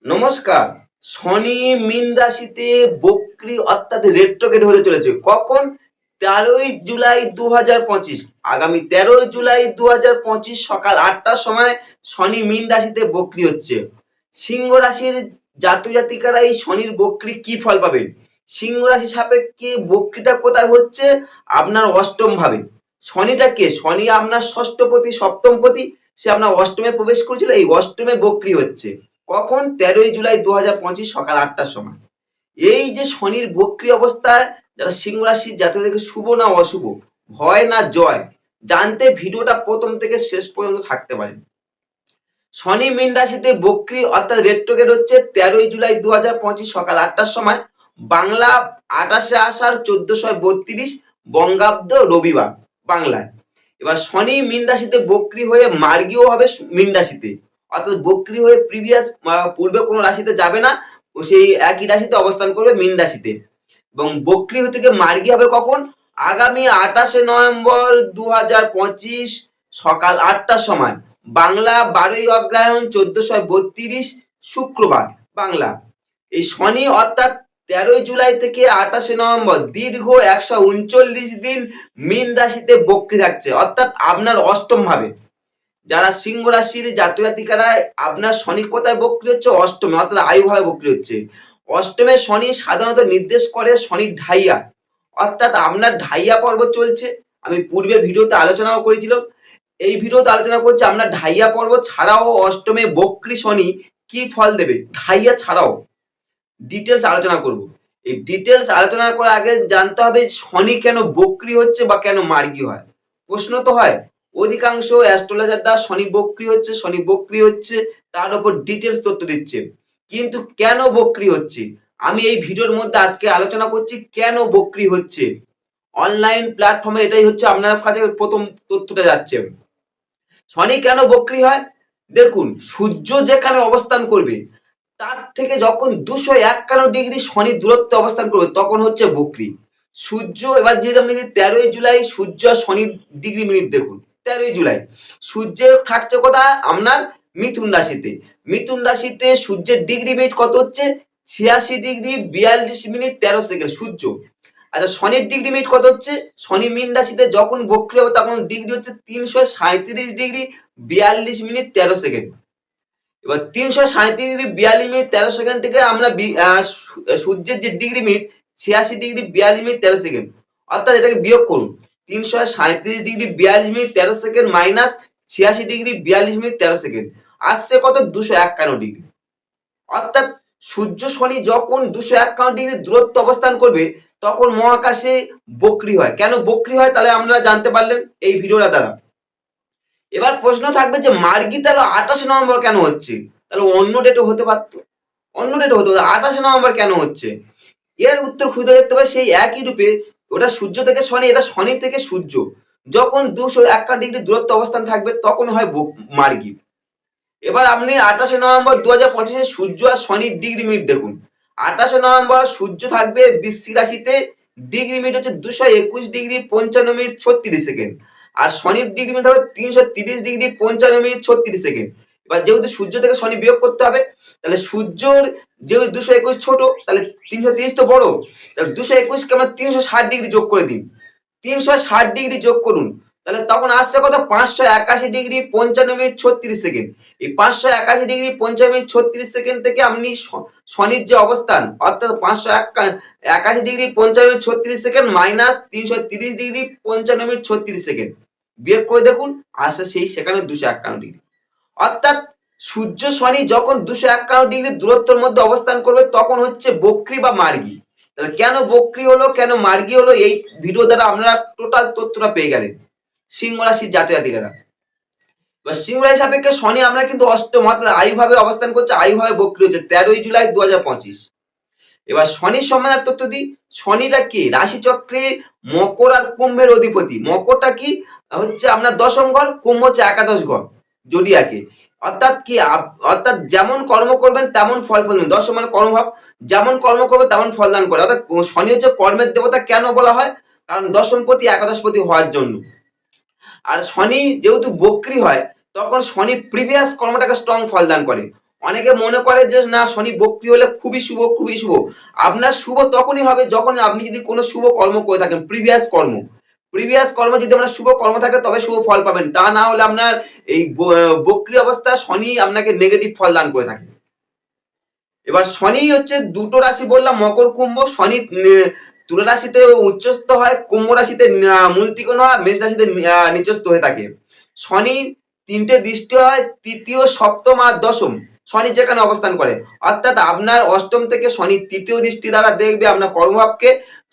নমস্কার। শনি মীন রাশিতে বক্রি অর্থাৎ রেট্রোগেট হতে চলেছে। কখন? 13ই জুলাই 2025। আগামী 13ই জুলাই 2025 সকাল 8টার সময় শনি মীন রাশিতে বক্রি হচ্ছে। সিংহ রাশির জাতক জাতিকারা এই শনির বক্রি কি ফল পাবেন? সিংহ রাশি সাপেক্ষে বক্রিটা কোথায় হচ্ছে? আপনার অষ্টম ভাবে। শনিটা কে? শনি আপনার ষষ্ঠপতি, সপ্তমপতি। সে আপনার অষ্টমে প্রবেশ করেছিল, এই অষ্টমে বক্রি হচ্ছে। কখন? 13ই জুলাই 2025 সকাল 8টার সময়। এই যে শনির বক্রি অবস্থায় যারা সিংহ রাশির জাতকদেরকে শুভ না অশুভ, ভয় না জয়, জানতে ভিডিওটা প্রথম থেকে শেষ পর্যন্ত থাকতে পারেন। শনি মীন রাশিতে বক্রি অর্থাৎ রেট্রোগেট হচ্ছে 13ই জুলাই 2025 সকাল 8টার সময়। বাংলা 28শে আষাঢ় 1432 বঙ্গাব্দ রবিবার বাংলায়। এবার শনি মীন রাশিতে বক্রি হয়ে মার্গীও হবে মীন রাশিতে, অর্থাৎ বক্রি হয়ে পূর্বে কোনো রাশিতে যাবে না, ও সেই একই রাশিতে অবস্থান করবে মীন রাশিতে। এবং বক্রি হতে গিয়ে মার্গী হবে কখন? আগামী 28শে নভেম্বর 2025 সকাল 8টার সময়। বাংলা 12ই অগ্রহায়ণ 1432 শুক্রবার বাংলা। এই শনি অর্থাৎ 13ই জুলাই থেকে 28শে নভেম্বর দীর্ঘ 139 দিন মীন রাশিতে বক্রি থাকছে, অর্থাৎ আপনার অষ্টম ভাবে। যারা সিংহ রাশির জাতক জাতিকারা, আপনার শনি কোথায় বক্রি হচ্ছে? অষ্টমে, অর্থাৎ আয়ুভাবে বক্রি হচ্ছে। অষ্টমে শনি সাধারণত নির্দেশ করে শনির ঢাইয়া, অর্থাৎ আপনার ঢাইয়া পর্ব চলছে। আমি পূর্বের ভিডিওতে আলোচনাও করেছিলাম, এই ভিডিওতে আলোচনা করছি আপনার ঢাইয়া পর্ব ছাড়াও অষ্টমে বক্রি শনি কি ফল দেবে, ঢাইয়া ছাড়াও ডিটেলস আলোচনা করব। এই ডিটেলস আলোচনা করার আগে জানতে হবে শনি কেন বক্রি হচ্ছে বা কেন মার্গী হয়। প্রশ্ন তো হয়, অধিকাংশ অ্যাস্ট্রোলজাররা শনি বক্রি হচ্ছে তার উপর ডিটেলস তথ্য দিচ্ছে, কিন্তু কেন বক্রি হচ্ছে আমি এই ভিডিওর মধ্যে আজকে আলোচনা করছি। কেন বক্রি হচ্ছে অনলাইন প্ল্যাটফর্মে, এটাই হচ্ছে আপনার কাছে প্রথম তথ্যটা যাচ্ছে। শনি কেন বক্রি হয়? দেখুন, সূর্য যেখানে অবস্থান করবে তার থেকে যখন 251 ডিগ্রি শনি দূরত্বে অবস্থান করবে তখন হচ্ছে বক্রি। সূর্য এবার যেহেতু আপনি 13ই জুলাই সূর্য আর শনির ডিগ্রি মিনিট দেখুন। 13ই জুলাই সূর্যের থাকছে কোথায়? আপনার মিথুন রাশিতে। মিথুন রাশিতে সূর্যের ডিগ্রি মিনিট কত হচ্ছে? 86 ডিগ্রি 42 মিনিট 13 সেকেন্ড সূর্য। আচ্ছা, শনির ডিগ্রি মিনিট কত হচ্ছে? শনি মীন রাশিতে যখন বক্রি হবে তখন ডিগ্রি হচ্ছে 337 ডিগ্রি 42 মিনিট 13 সেকেন্ড। এবার 337 ডিগ্রি 42 মিনিট 13 সেকেন্ড থেকে আমরা সূর্যের যে degree minute 86 degree 42 minute 13 second, অর্থাৎ এটাকে বিয়োগ করুন। 337 degree 42 minute 13 second minus 86 degree 42 minute 13 second আসছে কত? 251 ডিগ্রি। অর্থাৎ সূর্য শনি যখন 251 ডিগ্রি দূরত্ব অবস্থান করবে তখন মহাকাশে বক্রি হয়। কেন বক্রি হয় তাহলে আমরা জানতে পারলেন এই ভিডিওটা দ্বারা। এবার প্রশ্ন থাকবে যে মার্গী তাহলে 28শে নভেম্বর কেন হচ্ছে? তাহলে অন্য ডেটে হতে পারতো, অন্য ডেটে হতে পারতো, 28শে নভেম্বর কেন হচ্ছে? এর উত্তর খুঁজে দেখতে পাই সেই একই রূপে। ওটা সূর্য থেকে শনি, এটা শনি থেকে সূর্য। যখন 251 ডিগ্রি দূরত্ব অবস্থান থাকবে তখন হয় মার্গী। এবার আপনি 28শে নভেম্বর 2025 সূর্য আর শনির ডিগ্রি মিনিট দেখুন। 28শে নভেম্বর সূর্য থাকবে বৃশ্চিক রাশিতে, ডিগ্রি মিনিট হচ্ছে 221 ডিগ্রি 55 মিনিট 36 সেকেন্ড। আর শনির ডিগ্রি মিনিট হবে 330 ডিগ্রি 55 মিনিট 36 সেকেন্ড। এবার যেহেতু সূর্য থেকে শনি বিয়োগ করতে হবে, তাহলে সূর্যর যেহেতু 221 ছোট, তাহলে 330 তো বড়, তাহলে 221কে আমরা 360 ডিগ্রি যোগ করে দিন। 360 ডিগ্রি যোগ করুন, তাহলে তখন আসছে কত? 581 ডিগ্রি 55 মিনিট 36 সেকেন্ড। এই 581 ডিগ্রি 55 মিনিট 36 সেকেন্ড থেকে আপনি শনির যে অবস্থান, অর্থাৎ 581 degree 55 minute 36 second minus 330 degree 55 minute 36 second বিয়োগ করে দেখুন, আসছে সেই সেখানে 251 ডিগ্রি। অর্থাৎ সূর্য শনি যখন 251 ডিগ্রি দূরত্বের মধ্যে অবস্থান করবে তখন হচ্ছে বক্রি বা মার্গী। তাহলে কেন বক্রি হলো, কেন মার্গী হলো, এই ভিডিও দ্বারা আপনারা টোটাল তথ্যটা পেয়ে গেলেন সিংহ রাশির জাতক জাতিকারা। এবার সিংহ রাশি সাপেক্ষে শনি আমরা কিন্তু অষ্টম অর্থাৎ আয়ুভাবে অবস্থান করছে, আয়ুভাবে বক্রি হচ্ছে 13ই জুলাই 2025। এবার শনির সম্বন্ধে তথ্য দিই। শনিটা কি? রাশিচক্রে মকর আর কুম্ভের অধিপতি। মকরটা কি হচ্ছে আপনার দশম ঘর, কুম্ভ হচ্ছে একাদশ ঘর জোডিয়াকে। অর্থাৎ কি? অর্থাৎ যেমন কর্ম করবেন তেমন ফল পাবেন। দশম মানে কর্মভাব, যেমন কর্ম করবে তেমন ফলদান করে। অর্থাৎ শনি হচ্ছে কর্মের দেবতা। কেন বলা হয়? কারণ দশমপতি একাদশপতি হওয়ার জন্য। আর শনি যেহেতু বক্রি হয় তখন শনি প্রিভিয়াস কর্মটাকে স্ট্রং ফলদান করে। অনেকে মনে করে যে না শনি বক্রি হলে খুবই শুভ, খুবই শুভ। আপনার শুভ তখনই হবে যখন আপনি যদি কোনো শুভ কর্ম করে থাকেন, প্রিভিয়াস কর্ম যদি আপনার শুভ কর্ম থাকে তবে শুভ ফল পাবেন। তা না হলে আপনার এই বক্রি অবস্থা শনি আপনাকে নেগেটিভ ফল দান করে থাকে। এবার শনি হচ্ছে দুটো রাশি বললাম, মকর কুম্ভ। শনি তুলা রাশিতে উচ্চস্থ হয়, কুম্ভ রাশিতে মূল ত্রিকোণ হয়, মেষ রাশিতে নিচস্থ হয়ে থাকে। শনি তিনটে দৃষ্টি হয়, তৃতীয়, সপ্তম আর দশম। শনি যেখানে অবস্থান করে, অর্থাৎ আপনার অষ্টম থেকে শনি তৃতীয় দৃষ্টি দ্বারা দেখবে আপনার কর্মভাবকে,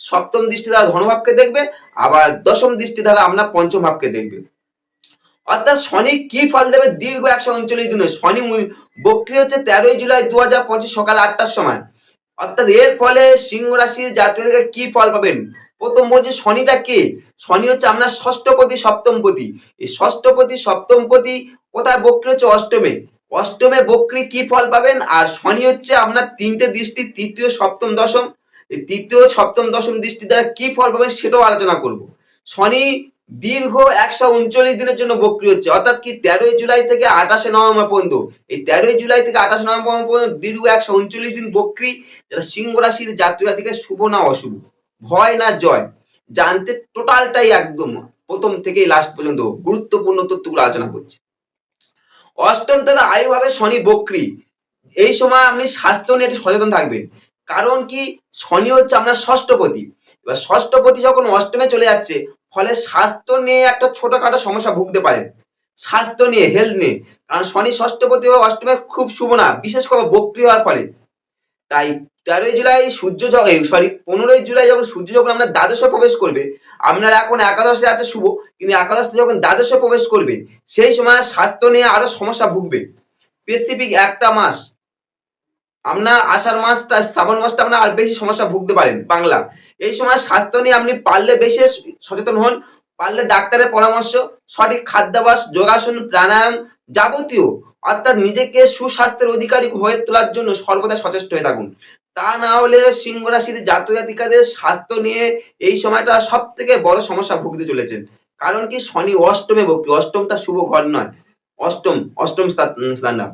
সপ্তম দৃষ্টি দ্বারা ধনভাবকে দেখবে, আবার দশম দৃষ্টি দ্বারা আপনার পঞ্চম ভাবকে দেখবে। অর্থাৎ শনি কি ফল দেবে দীর্ঘ 139 দিনে। শনি বক্রি হচ্ছে 13 জুলাই 2025 সকাল 8টার সময়। অর্থাৎ এর ফলে সিংহ রাশির জাতকদের কি ফল পাবেন। প্রথম বলছি শনিটা কে। শনি হচ্ছে আপনার ষষ্ঠপতি সপ্তমপতি। এই ষষ্ঠপতি সপ্তমপতি কোথায় বক্রি হচ্ছে অষ্টমে। অষ্টমে বক্রি কি ফল পাবেন। আর শনি হচ্ছে আপনার তিনটে দৃষ্টি, তৃতীয়, সপ্তম, দশম। এই তৃতীয়, সপ্তম, দশম দৃষ্টি দ্বারা কি ফল পাবেন সেটাও আলোচনা করব। শনি দীর্ঘ 139 দিনের জন্য বক্রি হচ্ছে, অর্থাৎ কি 13 জুলাই থেকে 28 নভেম্বর পর্যন্ত। এই 13 জুলাই থেকে 28 নভেম্বর পর্যন্ত দীর্ঘ 139 দিন বক্রি। যারা সিংহ রাশির জাতীয় জাতিকে শুভ না অশুভ, ভয় না জয়, জানতে টোটালটাই একদম প্রথম থেকে লাস্ট পর্যন্ত গুরুত্বপূর্ণ তথ্যগুলো আলোচনা করছি। অষ্টম তথা আয়ু ভাবে শনি বক্রি। এই সময় আপনি স্বাস্থ্য নিয়ে একটু সচেতন থাকবেন। কারণ কি শনি হচ্ছে আপনার ষষ্ঠপতি। এবার ষষ্ঠপতি যখন অষ্টমে চলে যাচ্ছে, ফলে স্বাস্থ্য নিয়ে একটা ছোটখাটো সমস্যা ভুগতে পারেন। স্বাস্থ্য নিয়ে, হেলথ নিয়ে। কারণ শনি ষষ্ঠপতি ও অষ্টমে খুব শুভ না, বিশেষ করে বক্রি হওয়ার ফলে। তাই 13 জুলাই সূর্য সরি 15 জুলাই যখন সূর্য যখন আপনার দ্বাদশে প্রবেশ করবে, আপনার এখন একাদশে আছে শুভ, কিন্তু একাদশে যখন দ্বাদশে প্রবেশ করবে সেই সময় স্বাস্থ্য নিয়ে আরো সমস্যা ভুগবে। স্পেসিফিক একটা মাস আপনার আষাঢ় মাসটা, শ্রাবণ মাসটা আপনার আর বেশি সমস্যা ভুগতে পারেন বাংলা। এই সময় স্বাস্থ্য নিয়ে আপনি পারলে বেশি সচেতন হন। পারলে ডাক্তারের পরামর্শ, সঠিক খাদ্যাভ্যাস, যোগাসন, প্রাণায়াম যাবতীয়, অর্থাৎ নিজেকে সুস্বাস্থ্যের অধিকারী হয়ে তোলার জন্য সর্বদা সচেষ্ট হয়ে থাকুন। তা না হলে সিংহ রাশির জাতক জাতিকাদের স্বাস্থ্য নিয়ে এই সময়টা সব থেকে বড় সমস্যা ভুগতে চলেছেন। কারণ কি শনি অষ্টমে বক্রি, অষ্টমটা শুভ ঘর নয়, অষ্টম স্থান না,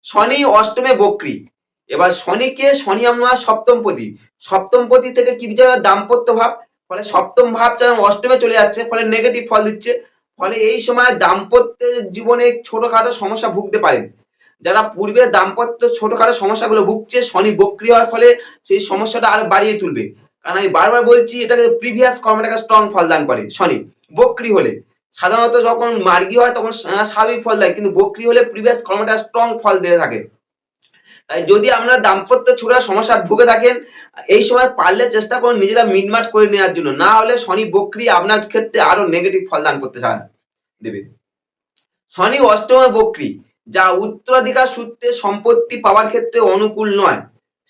শনি অষ্টমে বক্রি। এবার শনিকে, শনি আমরা সপ্তমপতি, সপ্তমপতি থেকে কি বিচার দাম্পত্য ভাব। ফলে সপ্তম ভাবটা অষ্টমে চলে যাচ্ছে, ফলে নেগেটিভ ফল দিচ্ছে। ফলে এই সময় দাম্পত্যের জীবনে ছোটখাটো সমস্যা ভুগতে পারেন। যারা পূর্বে দাম্পত্য ছোটখাটো সমস্যাগুলো ভুগছে, শনি বক্রি হওয়ার ফলে সেই সমস্যাটা আরো বাড়িয়ে তুলবে। কারণ আমি বারবার বলছি এটাকে প্রিভিয়াস কর্মটাকে স্ট্রং ফল দান করে। শনি বক্রি হলে সাধারণত যখন মার্গী হয় তখন স্বাভাবিক ফল দেয়, কিন্তু বক্রি হলে প্রিভিয়াস কর্মটা স্ট্রং ফল দিয়ে থাকে। তাই যদি আপনারা দাম্পত্য ছোড়া সমস্যা ভুগে থাকেন, এই সময় পারলে চেষ্টা করুন নিজেরা মিটমাট করে নেওয়ার জন্য। না হলে শনি বক্রি আপনার ক্ষেত্রে আরো নেগেটিভ ফল দান করতে দেবে। শনি অষ্টমে বক্রি, যা উত্তরাধিকার সূত্রে সম্পত্তি পাওয়ার ক্ষেত্রে অনুকূল নয়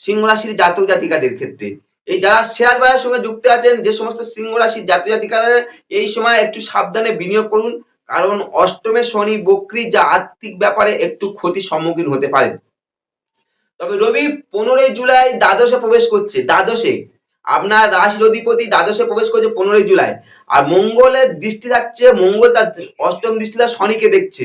সিংহ রাশির জাতক জাতিকাদের ক্ষেত্রে। এই যারা শেয়ার বাজারের সঙ্গে যুক্ত আছেন, যে সমস্ত সিংহ রাশির জাতক জাতিকারা, এই সময় একটু সাবধানে বিনিয়োগ করুন। কারণ অষ্টমে শনি বক্রি, যা আর্থিক ব্যাপারে একটু ক্ষতির সম্মুখীন হতে পারেন। তবে রবি 15 জুলাই দ্বাদশে প্রবেশ করছে। দ্বাদশে আপনার রাশির অধিপতি দ্বাদশে প্রবেশ করছে 15 জুলাই। আর মঙ্গলের দৃষ্টি থাকছে, মঙ্গল তার অষ্টম দৃষ্টিটা শনিকে দেখছে।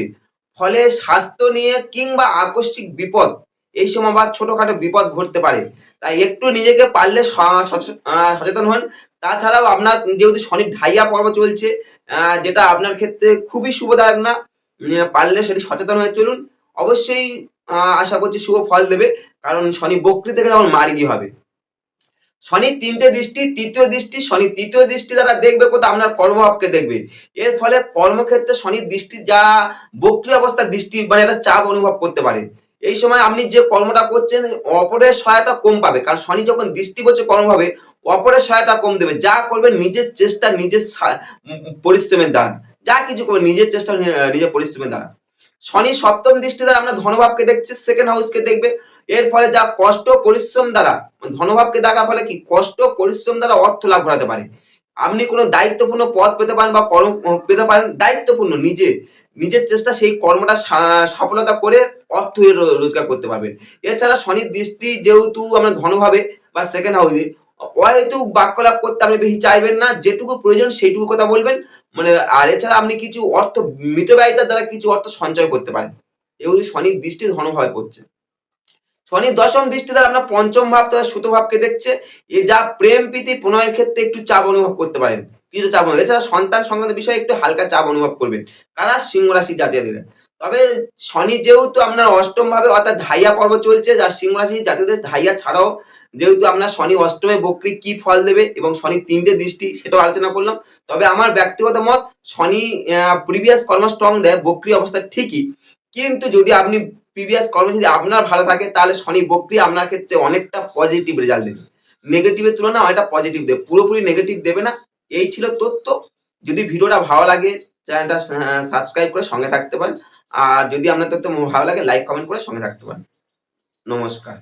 ফলে স্বাস্থ্য নিয়ে কিংবা আকস্মিক বিপদ, এই সময় আবার ছোটখাটো বিপদ ঘটতে পারে। তাই একটু নিজেকে পারলে সচেতন হন। তাছাড়াও আপনার যেহেতু শনির ঢাইয়া পর্ব চলছে, যেটা আপনার ক্ষেত্রে খুবই শুভদায়ক না, পারলে সেটি সচেতন হয়ে চলুন। অবশ্যই আশা করছি শুভ ফল দেবে। কারণ শনি বক্রি থেকে যখন মার্গী হবে, শনির তিনটে দৃষ্টি, তৃতীয় দৃষ্টি, শনি তৃতীয় দৃষ্টি দ্বারা দেখবে কোথাও আপনার কর্মভাবকে দেখবে। এর ফলে কর্মক্ষেত্রে শনির দৃষ্টি, যা বক্রি অবস্থার দৃষ্টি, মানে একটা চাপ অনুভব করতে পারে। এই সময় আপনি যে কর্মটা করছেন অপরের সহায়তা কম পাবে। কারণ শনি যখন দৃষ্টি করছে কর্মভাবে, অপরের সহায়তা কম দেবে। যা করবেন নিজের চেষ্টা, নিজের পরিশ্রমের দ্বারা, যা কিছু করবেন নিজের চেষ্টা, নিজের পরিশ্রমের দ্বারা। শনি সপ্তম দৃষ্টি দ্বারা আপনার ধনভাবকে দেখছে, সেকেন্ড হাউসকে দেখবে। এর ফলে যা কষ্ট পরিশ্রম দ্বারা, ধনভাবকে দেখার ফলে কি কষ্ট পরিশ্রম দ্বারা অর্থ লাভ করাতে পারে। আপনি কোনো দায়িত্বপূর্ণ পদ পেতে পারেন বা কর্ম পেতে পারেন, দায়িত্বপূর্ণ নিজের চেষ্টা সেই কর্মটা সফলতা করে অর্থ রোজগার করতে পারবেন। এছাড়া শনির দৃষ্টি যেহেতু আমরা ধনভাবে বা সেকেন্ড হাউসে, হয়তো বাক্য লাভ করতে আপনি বেশি চাইবেন না, যেটুকু প্রয়োজন সেইটুকু কথা বলবেন। মানে আর এছাড়া আপনি কিছু অর্থ মিতব্যয়িতার দ্বারা কিছু অর্থ সঞ্চয় করতে পারেন। এগুলি শনির দৃষ্টি ধনভাবে পড়ছে। শনি দশম দৃষ্টি দ্বারা আপনার পঞ্চম ভাব তথা সুতো ভাবকে দেখছে। এ যা প্রেম প্রীতি প্রণয়ের ক্ষেত্রে একটু চাপ অনুভব করতে পারেন, কিছু চাপ অনুভব। এছাড়া সন্তান সংক্রান্ত বিষয়ে একটু হালকা চাপ অনুভব করবেন কারা সিংহ রাশির জাতীয়দের। তবে শনি যেহেতু আপনার অষ্টম ভাবে অর্থাৎ ঢাইয়া পর্ব চলছে, যার সিংহ রাশির জাতীয়দের ঢাইয়া ছাড়াও যেহেতু আপনার শনি অষ্টমে বক্রী কি ফল দেবে এবং শনি তিনটে দৃষ্টি সেটাও আলোচনা করলাম। তবে আমার ব্যক্তিগত মত, শনি প্রিভিয়াস কর্ম স্ট্রং দেয় বক্রী অবস্থা ঠিকই, কিন্তু যদি আপনি প্রিভিয়াস কর্ম যদি আপনার ভালো থাকে তাহলে শনি বক্রী আপনার ক্ষেত্রে অনেকটা পজিটিভ রেজাল্ট দেবে, নেগেটিভের তুলনায় অনেকটা পজিটিভ দেবে, পুরোপুরি নেগেটিভ দেবে না। এই ছিল তথ্য। যদি ভিডিওটা ভালো লাগে চ্যানেলটা সাবস্ক্রাইব করে সঙ্গে থাকতে পারেন, আর যদি আপনার তথ্য ভালো লাগে লাইক কমেন্ট করে সঙ্গে থাকতে পারেন। নমস্কার।